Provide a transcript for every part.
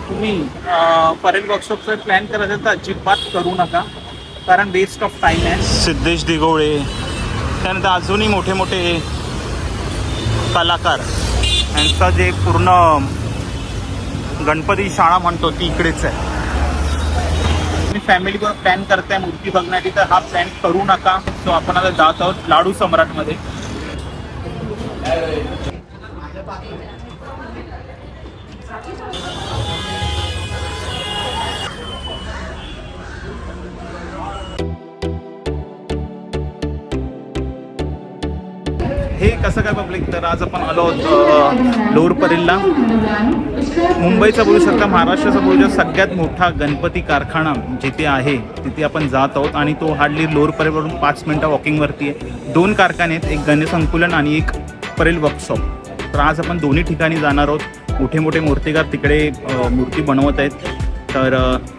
तुम्ही परेल वर्कशॉपचा प्लॅन करायचा तर अजिबात करू नका, कारण वेस्ट ऑफ टाईम आहे. सिद्धेश दिगोळे, त्यानंतर अजूनही मोठे मोठे कलाकार, यांचा जे पूर्ण गणपती शाळा म्हणतो ती इकडेच आहे. तुम्ही फॅमिलीवर प्लॅन करताय मूर्ती बघण्यासाठी तर हा प्लॅन करू नका. सो आपण आता जात आहोत लाडू सम्राटमध्ये. हे कसं काय पब्लिक, तर आज आपण आलो आहोत लोअर परेलला. मुंबईचा बोलू शकता, महाराष्ट्राचा बोलू शकता सगळ्यात मोठा गणपती कारखाना जिथे आहे तिथे आपण जात आहोत. आणि तो हार्डली लोअर परेलवरून 5 मिनटं वॉकिंगवरती आहे. 2 कारखाने आहेत, एक गणसंकुलन आणि एक परेल वर्कशॉप. तर आज आपण दोन्ही ठिकाणी जाणार आहोत. मोठे मोठे मूर्तिकार तिकडे मूर्ती बनवत आहेत. तर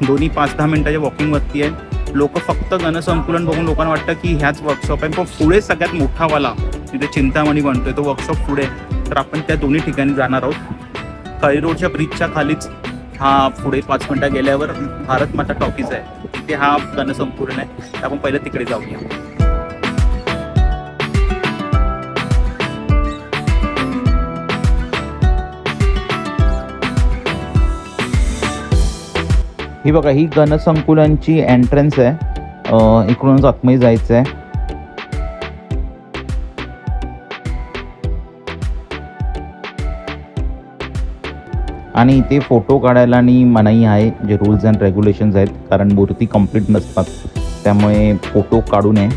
दोन्ही 5-10 मिनटाच्या वॉकिंगवरती आहे. लोक फक्त गणसंकुलन बघून लोकांना वाटतं की ह्याच वर्कशॉप आहे, पण पुढे सगळ्यात मोठावाला तिथे चिंतामणी बनतोय तो वर्कशॉप पुढे. तर आपण त्या दोन्ही ठिकाणी जाणार आहोत. कळी रोडच्या ब्रिजच्या खालीच हा पुढे 5 मिनटं गेल्यावर भारत माता टॉकीज आहे, तिथे हा गणसंकुलन आहे. तर आपण पहिलं तिकडे जाऊया. ही बघा, ही गणसंकुलनची एंट्रन्स आहे. इकडूनच आतमध्ये जायचं आहे. आणि इथे फोटो काढायला आणि मनाई आहे, जे रूल्स अँड रेग्युलेशन्स आहेत, कारण मूर्ती कंप्लीट नसतात, त्यामुळे फोटो काढू नये.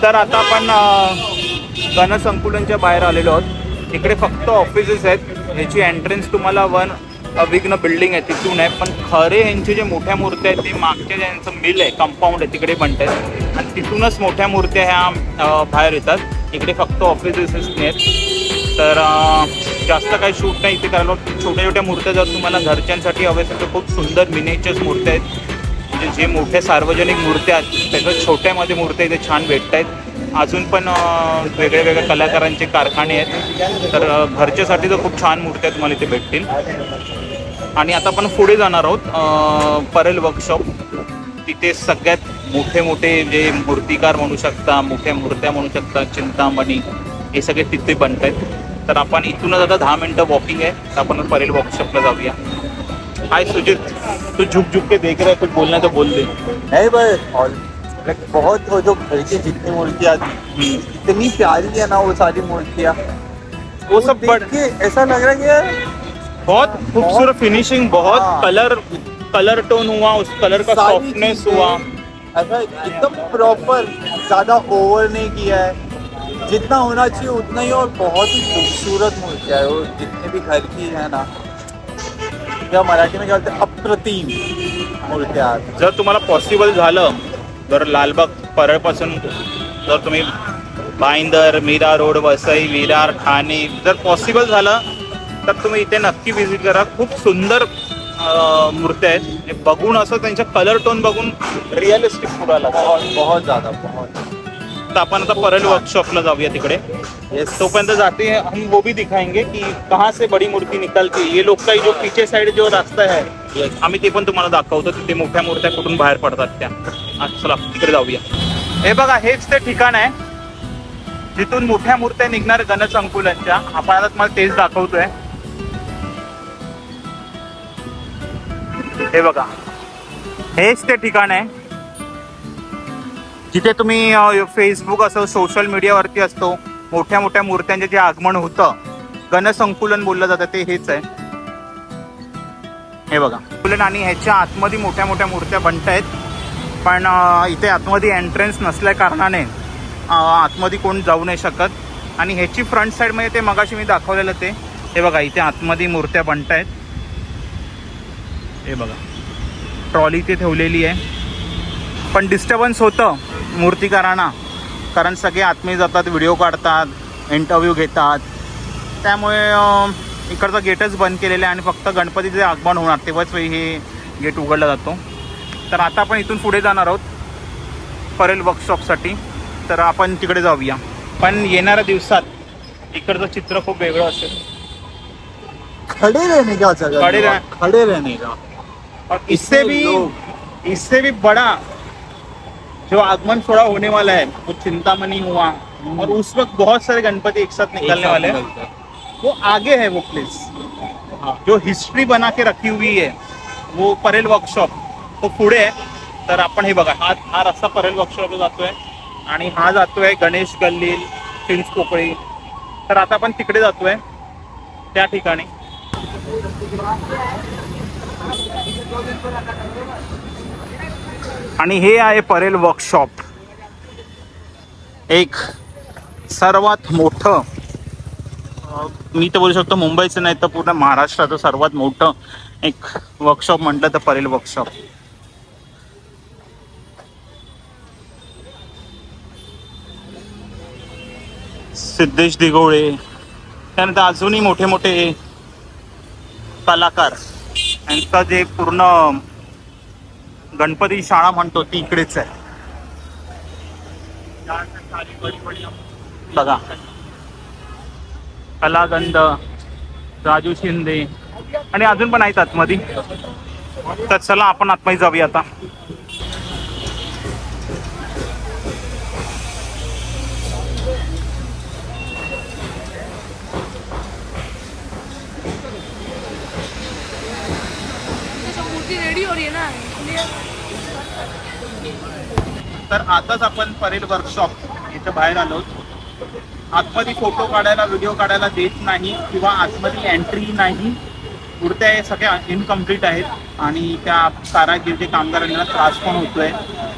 तर आता आपण गणसंकुलनच्या बाहेर आलेलो आहोत. इकडे फक्त ऑफिसेस आहेत. ह्याची एंट्रन्स तुम्हाला विघ्न बिल्डिंग आहे तिथून आहे, पण खरे ह्यांचे जे मोठ्या मूर्त्या आहेत ते मागच्या ज्यांचं मिल आहे, कंपाऊंड आहे, तिकडे बनत आहेत. आणि तिथूनच मोठ्या मूर्त्या ह्या बाहेर येतात. इकडे फक्त ऑफिसेस आहेत. तर जास्त काही शूट नाही इथे करायला. छोट्या छोट्या मूर्त्या जर तुम्हाला घरच्यांसाठी हवे असेल तर खूप सुंदर मिनिएचर्स मूर्त्या आहेत. म्हणजे जे मोठे सार्वजनिक मूर्त्या आहेत त्याच्या छोट्यामध्ये मूर्त्या इथे छान भेटत आहेत. अजून पण वेगळ्या वेगळ्या कलाकारांचे कारखाने आहेत. तर घरच्यासाठी तर खूप छान मूर्त्या तुम्हाला इथे भेटतील. आणि आता आपण पुढे जाणार आहोत परेल वर्कशॉप. तिथे सगळ्यात मोठे मोठे जे मूर्तिकार म्हणू शकता, मोठ्या मूर्त्या म्हणू शकता, चिंतामणी, हे सगळे तिथे बनत आहेत. तर आपण इथूनच आता 10 मिनटं वॉकिंग आहे, तर आपण परेल वर्कशॉपला जाऊया. हाय सुजित, तू झुक झुक के देख रहा है, कुछ बोलना तो बोल दे. नहीं भाई, लाइक बहुत वो जो घर की जितनी मूर्तियाँ थी इतनी प्यारी है ना वो सारी मूर्तियाँ, वो सब देख के ऐसा लग रहा है कि यार बहुत खूबसूरत फिनिशिंग, बहुत हाँ। कलर टोन हुआ, उस कलर का सारी सॉफ्टनेस चीजें हुआ। ऐसा एकदम प्रॉपर, ज्यादा ओवर नहीं किया है, जितना होना चाहिए उतना ही, और बहुत ही खूबसूरत मूर्तियाँ है वो जितने भी घर की है ना, या मराठी में क्या बोलते हैं, अप्रतिम मूर्तियाँ आहेत. जर तुम्हाला पॉसिबल झालं, जर लालबाग परळपासून जर तुम्ही भाईंदर, मीरा रोड, वसई, विरार, ठाणे जर पॉसिबल झालं तर तुम्ही इथे नक्की व्हिजिट करा. खूप सुंदर मूर्त्या आहेत. हे बघून असं त्यांच्या कलर टोन बघून रिअलिस्टिक फुलाला बहुत बहुत ज्यादा बहुत. तर आपण आता परळ वर्कशॉपला जाऊया तिकडे. यस. तोपर्यंत जाते हैं हम, वो भी दिखाएंगे कि कहाँ से बड़ी मूर्ति निकलती है. ये लोग का जो पीछे साइड जो रास्ता है आम्ही ते पण तुम्हाला दाखवतो. तिथे मोठ्या मूर्त्या कुठून बाहेर पडतात त्या. चला तिकडे जाऊया. हे बघा, हेच ते ठिकाण आहे जिथून मोठ्या मूर्त्या निघणार गणेश अंकुलांच्या. आपण आता तुम्हाला तेच दाखवतोय. हे बघा, हेच ते ठिकाण आहे जिथे तुम्ही फेसबुक असो, सोशल मीडियावरती असतो, मोठ्या मोठ्या मूर्त्यांचे जे आगमन होतं, गणसंकुलन बोललं जातं, ते हेच आहे. हे बघा, संकुलन. आणि ह्याच्या आतमध्ये मोठ्या मोठ्या मूर्त्या बनतायत. पण इथे आतमध्ये एंट्रन्स नसल्या कारणाने आतमध्ये कोण जाऊ नाही शकत. आणि ह्याची फ्रंट साईडमध्ये ते मगाशी मी दाखवलेलं ते, हे बघा, इथे आतमध्ये मूर्त्या बनतायत. हे बघा, ट्रॉली इथे ठेवलेली आहे. पण डिस्टर्बन्स होतं मूर्तिकारांना, कारण सगळे आतमध्ये जातात, व्हिडिओ काढतात, इंटरव्ह्यू घेतात. त्यामुळे इकडचा गेटच बंद केलेलं आहे आणि फक्त गणपतीचे आगमन होणार तेव्हाच हे गेट उघडला जातो. तर आता आपण इथून पुढे जाणार आहोत परेल वर्कशॉपसाठी. तर आपण तिकडे जाऊया. पण येणाऱ्या दिवसात इकडचं चित्र खूप वेगळं असेल. खड़े रहने का जगह, खड़े रहने का. और इससे भी बड़ा जो आगमन थोड़ा होने वाला है, वो चिंतामणि हुआ, और उस वक्त बहुत सारे गणपति एक साथ निकलने वाले हैं. वो आगे है वो प्लेस. जो हिस्ट्री बना के रखी हुई है वो परेल वर्कशॉप तो पुढे आहे. तर आपण हे बघा, हा रस्ता परेल वर्कशॉपला जातोय आणि हा जातोय गणेश गल्ली, चिंचपोकळी. तर आता आपण तिकडे जातोय त्या ठिकाणी. आणि हे आहे परेल वर्कशॉप, एक सर्वात मोठं, मी तर बोलू शकतो मुंबईचं नाही तर पूर्ण महाराष्ट्राचं सर्वात मोठं एक वर्कशॉप म्हटलं तर परेल वर्कशॉप. सिद्धेश दिघोळे, त्यानंतर अजूनही मोठे मोठे कलाकार, यांचं जे पूर्ण गणपती शाळा म्हणतो ती इकडेच आहे. बघा, कलागंध, राजू शिंदे आणि अजून पण आहेत आतमध्ये. तर चला आपण आतमध्ये जाऊया आता. तर आताच आपण परेल वर्कशॉप इथं बाहेर आलो. आतमध्ये फोटो काढायला, व्हिडिओ काढायला देत नाही किंवा आतमध्ये एंट्री नाही. मूर्त्या हे सगळ्या इनकम्प्लीट आहेत आणि त्या कारागीर जे कामगारांना त्रास पण होतोय.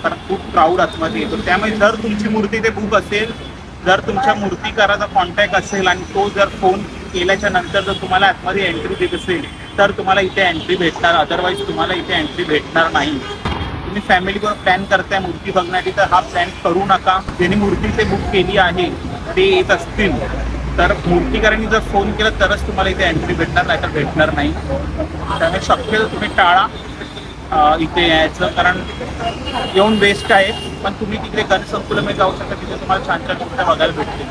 तर खूप क्राऊड आतमध्ये येतो. त्यामुळे जर तुमची मूर्ती ते बुक असेल, जर तुमच्या मूर्तिकाराचा कॉन्टॅक्ट असेल आणि तो जर फोन केल्याच्या नंतर जर तुम्हाला आतमध्ये एंट्री देत असेल तर तुम्हाला इथे एंट्री भेटणार. अदरवाईज तुम्हाला इथे एंट्री भेटणार नाही. तुम्ही फॅमिलीवर प्लॅन करताय मूर्ती बघण्यासाठी तर हा प्लॅन करू नका. ज्यांनी मूर्ती ते बुक केली आहे ते येत असतील तर मूर्तिकारांनी जर फोन केला तरच तुम्हाला इथे एंट्री भेटणार, नाही तर भेटणार नाही. त्यामुळे शक्यतो तुम्ही टाळा इथे यायचं, कारण येऊन बेस्ट आहे. पण तुम्ही तिकडे गणसंकुलमध्ये जाऊ शकता, तिथे तुम्हाला छान छान मूर्त्या बघायला भेटतील.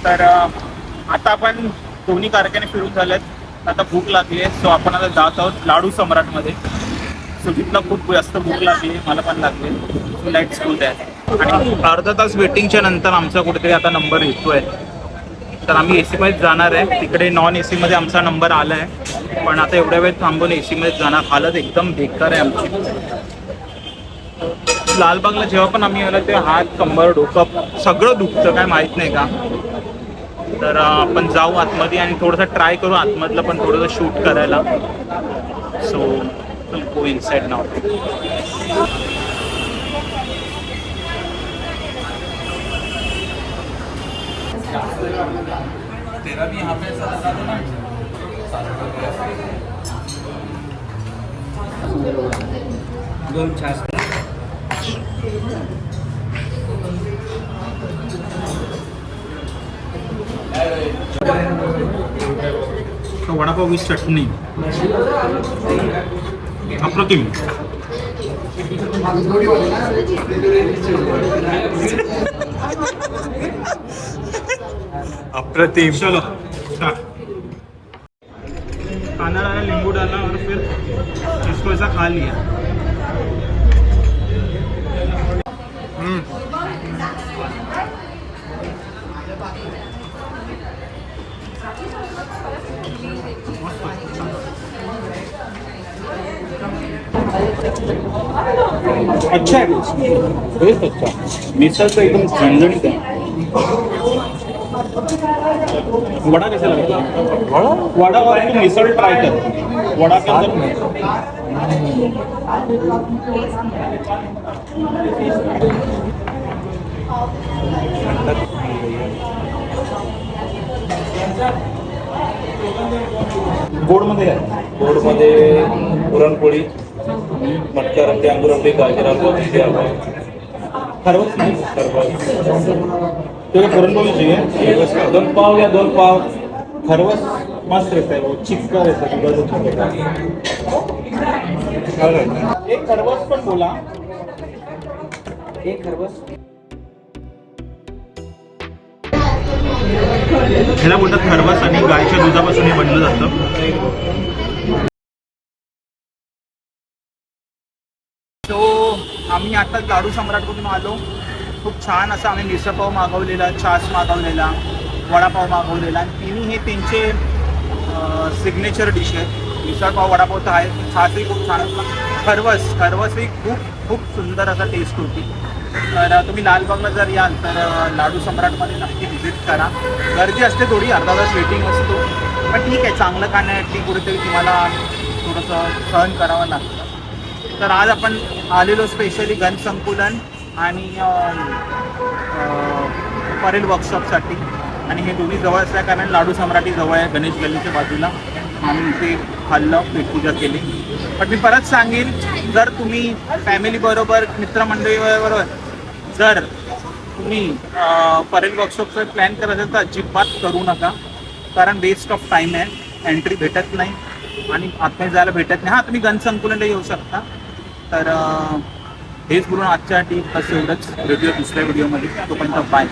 तर आता आपण दोन्ही कारखाने फिरून झालेत. आता भूक लागली आहे, सो आपण आता जात आहोत लाडू सम्राटमध्ये. सुजितला खूप जास्त भूक लागली, मला पण लागली. So let's go that. आणि अर्धा तास वेटिंगच्या नंतर आमचा कुठेतरी आता नंबर येतोय. तर आम्ही AC मध्ये जाणार आहे. तिकडे नॉन AC मध्ये आमचा नंबर आला आहे, पण आता एवढ्या वेळ थांबून AC मध्ये जाणार. हालत एकदम बेकार आहे आमची. लालबागला जेव्हा पण आम्ही आलो तेव्हा हात कंबर डोकं सगळं दुखतं, काय माहीत नाही का. तर आपण जाऊ आतमध्ये आणि थोडंसं ट्राय करू आतमधलं पण थोडंसं शूट करायला. सो गो इनसाइड नाव. तेरा भी यहाँ पे दोन छास वडापाव विथ चटणी अप्रतिम. अप्रतिम. चलो स्टार्ट. खाना डाला, नींबू डाला और फिर इसको ऐसा खा लिया. अच्छा है, टेस्ट अच्छा. मिसळ तर एकदम झणझणीत आहे. वडा कैसा लगता है? वडा और तू मिसळ ट्राय कर. वडा के अंदर गोडमध्ये काय? गोडमध्ये पुरणपोळी, मटका रंगली, अंगूर रंगली, गाजर हलवा, चिंचे हलवा, खरवस खरबस. तो पुरणपोळी चाहिए. 2 पाव या 2 पाव. खरवस मस्त रहता है, वो चिपका रहता है. एक खरवस पण बोला. एक खरबस. ह्याला बोलतात खरवस आणि गायच्या दुधापासून हे बनलं जातं. तो आम्ही आता लाडू सम्राटमधून आलो. खूप छान असा आम्ही मिसळपाव मागवलेला, छास मागवलेला, वडापाव मागवलेला आणि तिन्ही हे त्यांचे सिग्नेचर डिश आहेत. मिसळपाव वडापाव तर आहे, छासही खूप छान असला. खरवसही खूप सुंदर असा टेस्ट होती. तर तुम्ही लालबागला जर याल तर लाडू सम्राटमध्ये नक्की व्हिजिट करा. गर्दी असते थोडी, अर्धा तास वेटिंग असतो, पण ठीक आहे. चांगलं खाण्यासाठी कुठेतरी तुम्हाला थोडंसं सहन करावं लागतं. तर आज आपण आलेलो स्पेशली गण संकुलन आणि परेल वर्कशॉपसाठी, आणि हे दोन्ही जवळ असल्या कारण लाडू सम्राटी जवळ आहे, गणेश गल्लीच्या बाजूला. आम्ही इथे खाल्लं, पेटपूजा केली. पण मी परत सांगेन, जर तुम्ही फॅमिलीबरोबर, मित्रमंडळीबरोबर जर तुम्ही परेल वर्कशॉपचा प्लॅन करत असेल तर अजिबात करू नका, कारण वेस्ट ऑफ टाईम आहे. एंट्री भेटत नाही आणि आतमध्ये जायला भेटत नाही. हां, तुम्ही गण संकुलनला येऊ शकता. तर हेच बोलून आजच्या टीप असं एवढंच. भेटूया दुसऱ्या व्हिडिओमध्ये. तोपर्यंत बाय.